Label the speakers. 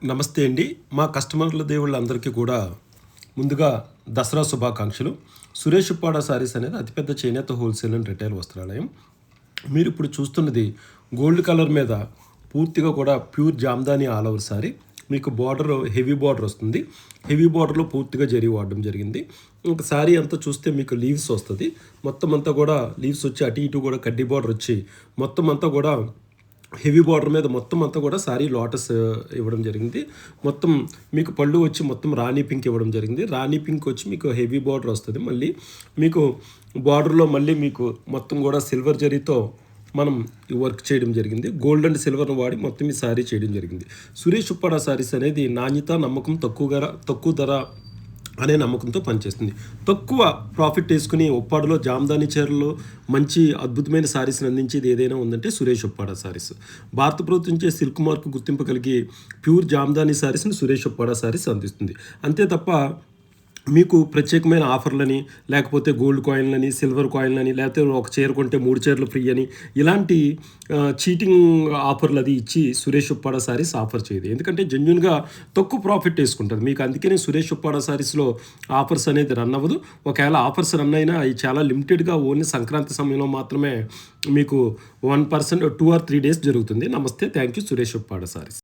Speaker 1: నమస్తే అండి. మా కస్టమర్ల దేవుళ్ళందరికీ కూడా ముందుగా దసరా శుభాకాంక్షలు. సురేష్ ఉప్పాడ శారీస్ అనేది అతిపెద్ద చేనేత హోల్సేల్ అండ్ రిటైల్ వస్త్రాలయం. మీరు ఇప్పుడు చూస్తున్నది గోల్డ్ కలర్ మీద పూర్తిగా కూడా pure Jamdani all over sari. మీకు బార్డర్ హెవీ బార్డర్ వస్తుంది. హెవీ బార్డర్లో పూర్తిగా జరీ వాడడం జరిగింది. ఇంకా శారీ అంతా చూస్తే మీకు లీవ్స్ వస్తుంది. మొత్తం అంతా కూడా లీవ్స్ వచ్చి అటు ఇటు కూడా కడ్డీ బార్డర్ వచ్చి మొత్తం అంతా కూడా హెవీ బార్డర్ మీద మొత్తం అంతా కూడా సారీ లోటస్ ఇవ్వడం జరిగింది. మొత్తం మీకు పళ్ళు వచ్చి మొత్తం రాణి పింక్ ఇవ్వడం జరిగింది. రాణి పింక్ వచ్చి మీకు హెవీ బార్డర్ వస్తుంది. మళ్ళీ మీకు బార్డర్లో మళ్ళీ మీకు మొత్తం కూడా సిల్వర్ జరీతో మనం ఈ వర్క్ చేయడం జరిగింది. గోల్డ్ అండ్ సిల్వర్ను వాడి మొత్తం ఈ శారీ చేయడం జరిగింది. సురేష్ ఉప్పాడ శారీస్ అనేది నాణ్యత, నమ్మకం, తక్కువ ధర అనే నమ్మకంతో పనిచేస్తుంది. తక్కువ ప్రాఫిట్ వేసుకుని ఉప్పాడలో జామ్దాని చీరలు మంచి అద్భుతమైన శారీస్ని అందించేది ఏదైనా ఉందంటే సురేష్ ఉప్పాడ శారీస్. భారత ప్రభుత్వం నుంచి సిల్క్ మార్క్ గుర్తింపు కలిగి ప్యూర్ జామ్దాని శారీస్ని సురేష్ ఉప్పాడ శారీస్ అందిస్తుంది. అంతే తప్ప మీకు ప్రత్యేకమైన ఆఫర్లని, లేకపోతే గోల్డ్ కాయిన్లని, సిల్వర్ కాయిన్లని, లేకపోతే ఒక చీర కొంటే 3 చీరలు ఫ్రీ అని ఇలాంటి చీటింగ్ ఆఫర్లు అది ఇచ్చి సురేష్ ఉప్పాడ శారీస్ ఆఫర్ చేయదు. ఎందుకంటే జెన్యున్గా తక్కువ ప్రాఫిట్ వేసుకుంటుంది. మీకు అందుకనే సురేష్ ఉప్పాడ శారీస్లో ఆఫర్స్ అనేది రన్ అవ్వదు. ఒకవేళ ఆఫర్స్ రన్ అయినా అవి చాలా లిమిటెడ్గా ఓన్లీ సంక్రాంతి సమయంలో మాత్రమే మీకు 1% 2 or 3 days జరుగుతుంది. నమస్తే, థ్యాంక్ యూ. సురేష్ ఉప్పాడ శారీస్.